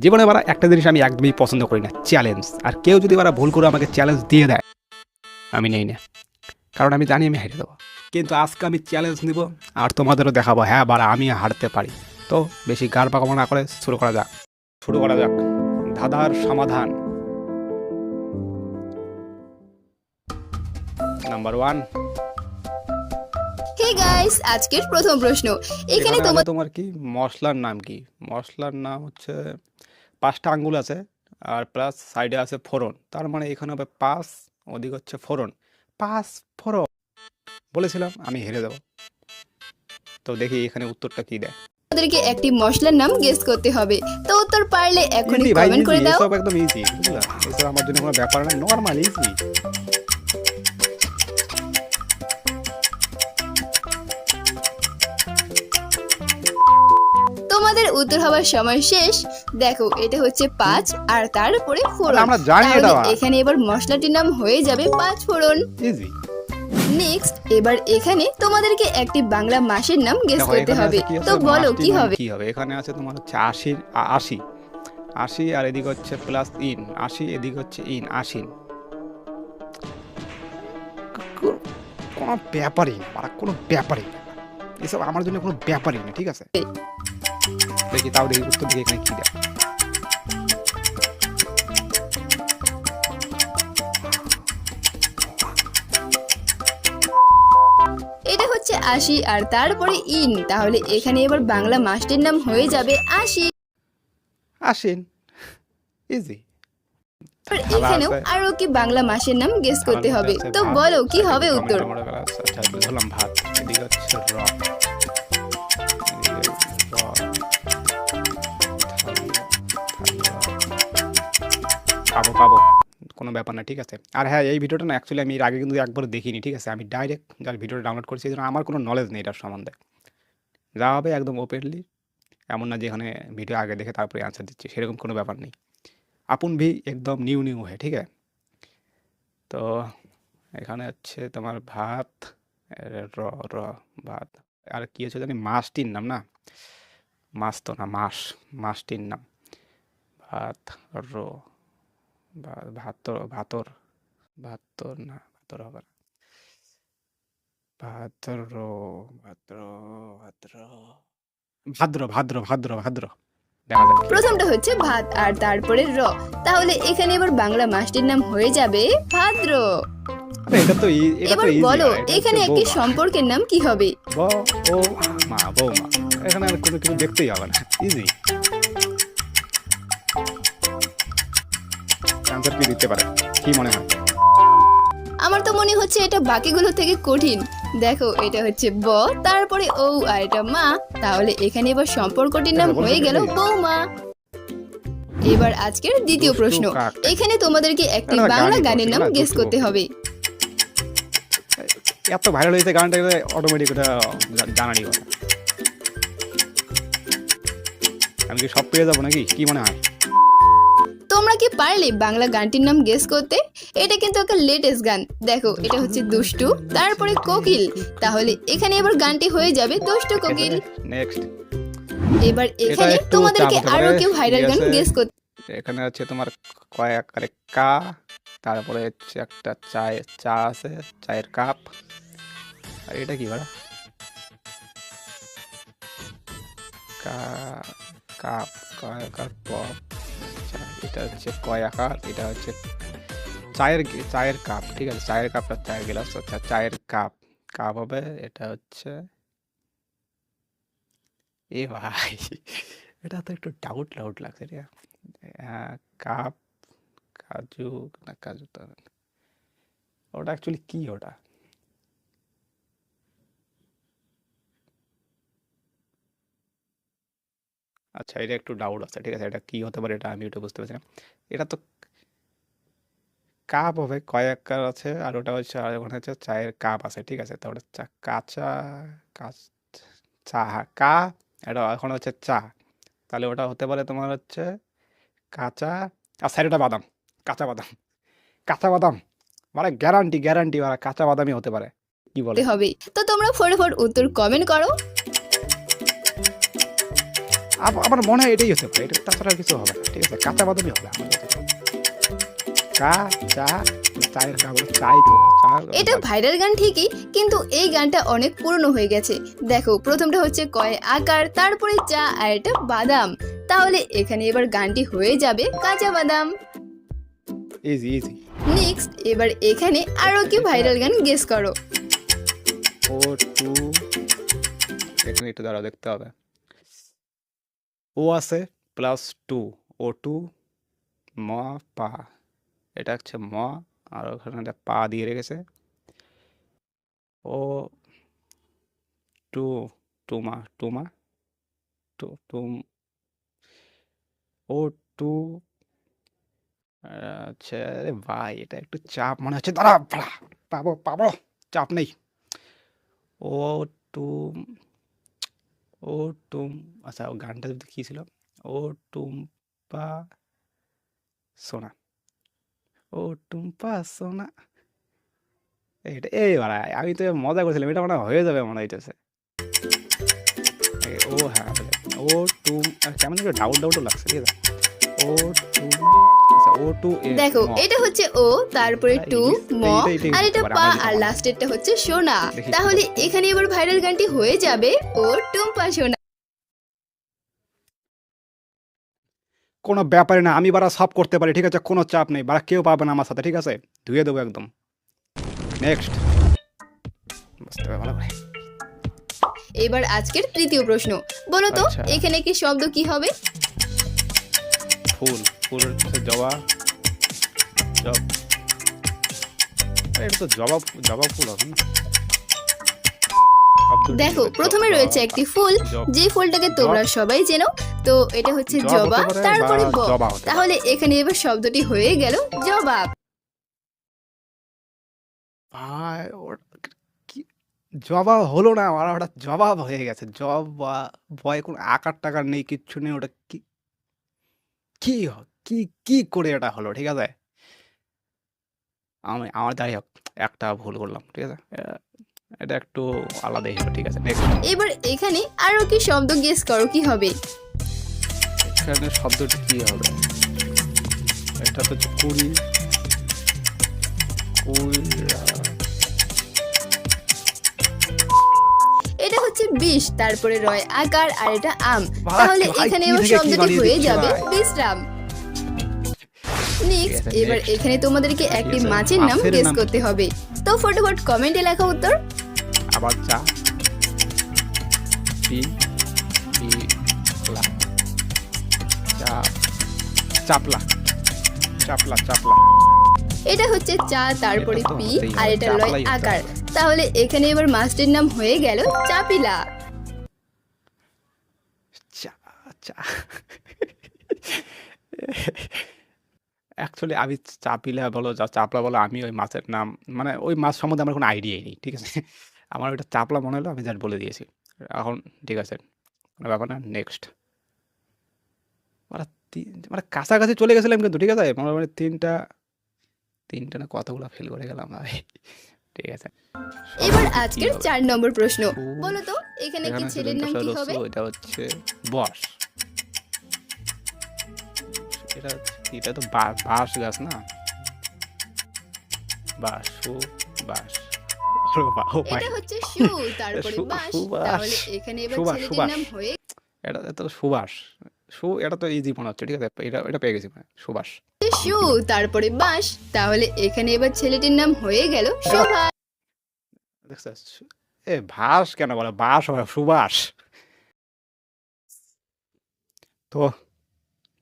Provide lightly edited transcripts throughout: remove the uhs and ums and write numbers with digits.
জীবনে বারা একটা জিনিস আমি একদমই পছন্দ করি না, চ্যালেঞ্জ। আর কেউ যদি বারা ভুল করে আমাকে চ্যালেঞ্জ দিয়ে দেয়, আমি নেই না, কারণ আমি জানি আমি হেরে দেবো। কিন্তু আজকে আমি চ্যালেঞ্জ নিব আর তোমাদেরও দেখাবো, হ্যাঁ বারা আমি হারতে পারি। তো বেশি গাড় পাকামো না করে শুরু করা যাক। ধাঁধার সমাধান নাম্বার 1। হে গাইস, আজকের প্রথম প্রশ্ন। এখানে তোমার কি মশলার নাম কি? মশলার নাম হচ্ছে 5টা আঙ্গুল আছে আর প্লাস সাইডে আছে ফোড়ন, তার মানে এখানে হবে 5, ওদিক হচ্ছে ফোড়ন। 5 ফোড়ন বলেছিলাম আমি হেরে যাব। তো দেখি এখানে উত্তরটা কি দেয়। তোমাদেরকে একটি মশলার নাম গেস করতে হবে। তো উত্তর পারলে এখনই ইজি ভাই, কমেন্ট করে ইজি, দাও। এসব একদম ইজি, বুঝলা? এসব আমার জন্য কোনো ব্যাপার না, নর্মাল ইজি। তোমাদের উত্তর হওয়ার সময় শেষ। দেখো, এটা হচ্ছে 5 আর তার উপরে ফোড়ন। আমরা জানি তাহলে এটা। এখানে এবার মশলাটির নাম হয়ে যাবে 5 ফোড়ন। ইজি। নেক্সট, এবার এখানে তোমাদেরকে একটি বাংলা মাসের নাম গেস করতে হবে। তো বলো কি হবে? কি হবে? এখানে আছে তোমার হচ্ছে 80 আর এদিকে হচ্ছে প্লাস ইন 80, এদিকে হচ্ছে ইন আশিন। কোনো ব্যাপারই না, কোনো ব্যাপারই না, এসব আমার জন্য কোনো ব্যাপারই না, ঠিক আছে? দেখি তাও দেখি উত্তর দিকে এখানে কি দেয়। এটা হচ্ছে 80 আর তারপরে ইন, তাহলে এখানে এবার বাংলা মাসটির নাম হয়ে যাবে 80। আশিন, ইজি। আর এখানেও আরো কি বাংলা মাসের নাম গেস করতে হবে। তো বলো কি হবে উত্তর? আচ্ছা ধরলাম ভাত, এদিকে হচ্ছে র, পাবো কোনো ব্যাপার না, ঠিক আছে। আর হ্যাঁ, এই ভিডিওটা না অ্যাকচুয়ালি আমি এর আগে কিন্তু একবার দেখিনি, ঠিক আছে? আমি ডাইরেক্ট যার ভিডিওটা ডাউনলোড করছি, এই জন্য আমার কোনো নলেজ নেই এটার সম্বন্ধে। যা হবে একদম ওপেনলি, এমন না যে এখানে ভিডিও আগে দেখে তারপরে আনসার দিচ্ছি, সেরকম কোনো ব্যাপার নেই। আপন ভি একদম নিউ হয়ে, ঠিক আছে? তো এখানে হচ্ছে তোমার ভাত, র র ভাত, আর কি হচ্ছে জানি মাছটির নাম, না মাছ তো না, মাছটির নাম ভাত র, ভাতর না, ভাতর হবে না, ভাদ্র ভাদ্র ভাদ্র ভাদ্র দেখা যাক। প্রথমটা হচ্ছে ভাত আর তারপরে র, তাহলে এখানে এবার বাংলা মাসটির নাম হয়ে যাবে ভাদ্র। আরে এটা তো এবার বলো এখানে একটি সম্পর্কের নাম কি হবে? বৌমা। এখানে আর কোনো কিছু দেখতেই হবে না, ইজি। আনসার কি দিতে পারে, কি মনে হয়? আমার তো মনে হচ্ছে এটা বাকিগুলো থেকে কঠিন। দেখো, এটা হচ্ছে ব, তারপরে ও আর এটা মা, তাহলে এখানে এবার সম্পর্কটির নাম হয়ে গেল বৌমা। এবার আজকের দ্বিতীয় প্রশ্ন। এখানে তোমাদেরকে একটি বাংলা গানের নাম গেস করতে হবে। এত ভাইরাল হয়েছে গানটা, অটোমেটিক ওটা জানারই কথা। আমি কি সব পেয়ে যাবো নাকি, কি মনে হয়? তোমরা কি পারলে বাংলা গানটির নাম গেস করতে? এটা কিন্তু একটা লেটেস্ট গান। দেখো, এটা হচ্ছে দুষ্টু, তারপরে কোকিল, তাহলে এখানে এবার গানটি হয়ে যাবে দুষ্টু কোকিল। নেক্সট, এবার এখানে তোমাদেরকে আরো কেউ ভাইরাল গান গেস করতে। এখানে আছে তোমার কয় আকারে কা, তারপরে হচ্ছে একটা চা আছে, চায়ের কাপ। আর এটা কি ভাড়া? কাপ, কয় আকার পপ। এটা হচ্ছে কয় আকার, এটা হচ্ছে চায়ের কাপ, ঠিক আছে? চায়ের কাপটা চায়ের গ্লাস, আচ্ছা চায়ের কাপ হবে। এটা হচ্ছে এ ভাই, এটা তো একটু ডাউট লাগছে রে। কাপ, কাজু না, কাজু তো ওটা অ্যাকচুয়ালি কি ওটা? আচ্ছা, এটা একটু ডাউট আছে, ঠিক আছে? এটা কি হতে পারে, এটা আমি ওটা বুঝতে পারছি না। এটা তো কাপ হবে, কয়েককার আছে, আর ওটা হচ্ছে, আর ওখানে হচ্ছে চায়ের কাপ আছে, ঠিক আছে? তো ওটা চা, কা, এটা এখন হচ্ছে চা, তাহলে ওটা হতে পারে তোমার হচ্ছে কাঁচা, আর স্যার বাদাম, কাঁচা বাদাম, মানে গ্যারান্টি মানে কাঁচা বাদামই হতে পারে, কি বলে হবে। তো তোমরা ফটাফট উত্তর কমেন্ট করো। আমার মনে হয় এটাই হতে পারে, এটা তাছাড়া আর কিছু হবে না, ঠিক আছে? কাঁচা বাদামই হবে আমার যতটুকু। চা চায়ের চাই তো চা। এটা ভাইরাল গান ঠিকই, কিন্তু এই গানটা অনেক পুরনো হয়ে গেছে। দেখো প্রথমটা হচ্ছে কয় আকার, তারপরে চা, আর এটা বাদাম। তাহলে এখানে এবার গানটি হয়ে যাবে কাঁচা বাদাম। Easy easy. নেক্সট, এবার এখানে আরো কি ভাইরাল গান গেস করো। ও টু, এখানে একটু দাঁড়াও দেখতে হবে। ও আছে প্লাস টু, ও টু ম পা, এটা হচ্ছে ম, আর ওখানে একটা পা দিয়ে রেখেছে। ও টু, টুমা টুমা টু টুম, ও টু। আচ্ছা, আরে ভাই এটা একটু চাপ মনে হচ্ছে, দাঁড়া পাবো পাবো, চাপ নেই। ও টু, ও টুম, আচ্ছা ও গানটা যদি কি ছিল, ও টুম্পা সোনা, ও টুম্পা সোনা, এটা এই বাড়া আমি তো মজা করছিলাম, এটা মনে হয় হয়ে যাবে মনে হইতেছে। ও হ্যাঁ তাহলে ও টুম, কেমন একটু ডাউট ডাউটও লাগছে, ঠিক আছে? ও টুম, আচ্ছা ও টু দেখো এটা হচ্ছে ও, তারপরে টু ম, আর এটা পা, আর আমার লাস্টেরটা হচ্ছে সোনা। দেখি তাহলে এখানে এবার ভাইরাল গানটি হয়ে যাবে ও টুম্পা সোনা। কোনো ব্যাপারে না, আমি বারা সব করতে পারি, ঠিক আছে? কোনো চাপ নেই বারা, কেউ পাবে না আমার সাথে, ঠিক আছে? ধুয়ে দেবো একদম। নেক্সট, বুঝতে হবে ভালো করে। এবার আজকের তৃতীয় প্রশ্ন, বলো তো আচ্ছা। এখানে কি শব্দ কি হবে? ফুল, ফুল হচ্ছে জবা, জব, এটা তো জবা, জবা ফুল হবে না? শব্দটি দেখো হবে প্রথমে জবা, রয়েছে একটি ফুল, জব, যে ফুলটাকে তোমরা সবাই চেনো। তো এটা হচ্ছে জব জবা, হতে পারে তারপরে বা ব। জবা হতে পারে। তাহলে এখানে এবার শব্দটি হয়ে গেল জবাব। ভাই কি জবা হলো না, আমার ওটা জবাব হয়ে গেছে। জবা, ভয় কোনো আকার টাকার নেই, কিচ্ছু নেই, ওটা কি কি কি কি করে এটা হলো, ঠিক আছে? আমি আমার যাই হোক একটা ভুল করলাম, ঠিক আছে? এটা একটু আলাদাই হলো, ঠিক আছে? নেক্সট, এবার এখানে আরো কি শব্দ গেস করো কি হবে? এখানে শব্দটি কি হবে? এটা তো হচ্ছে কুড়ি, এটা হচ্ছে 20, তারপরে রয় আকার, আর এটা আম। ভাই, তাহলে ভাই, এখানে কি এবার থেকে কি শব্দটি বানিয়ে হয়ে দিচ্ছি যাবে ভাই? বিশ্রাম। নেক্সট, আছে, এবার next। এখানে তোমাদেরকে একটি আছে, মাছের নাম মাছের গেস নাম করতে কি? হবে। তো ফটোফট কমেন্টে লেখা উত্তর। আবার চা, পি, পি, লা, চা, চাপলা, চাপলা, চাপলা। এটা হচ্ছে চা, তারপরে এটা তো পি, হতেই আর হবে, এটা লয় চাপলাই হতে আকার। হবে। তাহলে এখানে এবার মাছটির নাম হয়ে গেল চাপিলা। চা, চা। অ্যাকচুয়ালি আমি চাপিলা বলো যা চাপলা বলো, আমি ওই মাছের নাম মানে ওই মাছ সম্বন্ধে আমার কোনো আইডিয়াই নেই, ঠিক আছে? আমার ওইটা চাপলা মনে হলো, আমি জাস্ট বলে দিয়েছি। এখন ঠিক আছে, কোনো ব্যাপার না। নেক্সট, মানে কাছাকাছি চলে গেছিলাম কিন্তু, ঠিক আছে? মানে তিনটা তিনটা না কতগুলো ফেল করে গেলাম ভাই, ঠিক আছে? এবার শব্দটি কি আজকের হবে? 4 নম্বর প্রশ্ন, সু, বলো তো এখানে কি এখানে ছেলের নাম কি হবে? এটা হচ্ছে বস, এটা তো বাঁশ গাছ না? বাঁশ, বাঁশ, ও ভাই, এটা হচ্ছে সু, তারপরে বাঁশ। সুবাস, তাহলে এখানে এবার সুবাস, ছেলেটির সুবাস, নাম হয়ে এটা তো সুবাস, এটা তো ইজি মনে হচ্ছে, ঠিক আছে? এটা পেয়ে গেছি মানে সুবাস। সু, তারপরে বাঁশ। তাহলে এখানে এবার ছেলেটির নাম হয়ে গেল সুভাষ। দেখছিস? ভাস কেন বলে, বাস হয়, সুবাস। তো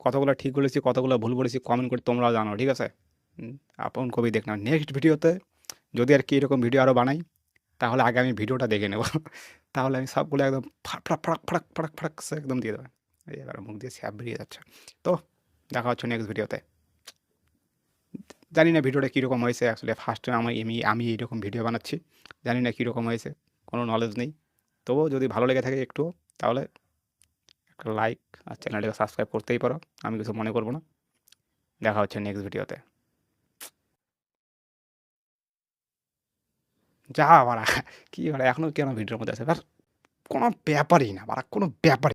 কতগুলো ঠিক বলেছি, কতগুলো ভুল বলেছি, কমেন্ট করে তোমরাও জানো, ঠিক আছে? আপন কবি দেখ না। নেক্সট ভিডিওতে যদি আর কি এরকম ভিডিও আরও বানাই, তাহলে আগে আমি ভিডিওটা দেখে নেব। তাহলে আমি সবগুলো একদম ফাড়াক ফাড়াক ফাড়াক ফাড়াক ফাড়াক সে একদম দিয়ে দেবেন। এবার মুখ দিয়ে স্যাপ বেরিয়ে যাচ্ছে। তো দেখা হচ্ছে নেক্সট ভিডিওতে। জানি না ভিডিওটা কীরকম হয়েছে, অ্যাকচুয়ালি ফার্স্ট টাইম আমি এইরকম ভিডিও বানাচ্ছি, জানি না কীরকম হয়েছে, কোনো নলেজ নেই। তবুও যদি ভালো লেগে থাকে একটু, তাহলে একটা লাইক আর চ্যানেলটাকে সাবস্ক্রাইব করতেই পারো, আমি কিছু মনে করবো না। দেখা হচ্ছে নেক্সট ভিডিওতে। যা বাড়া, কী বাড়া এখনও কেন ভিডিওর মধ্যে আছে, কোনো ব্যাপারই না বাড়া, কোনো ব্যাপার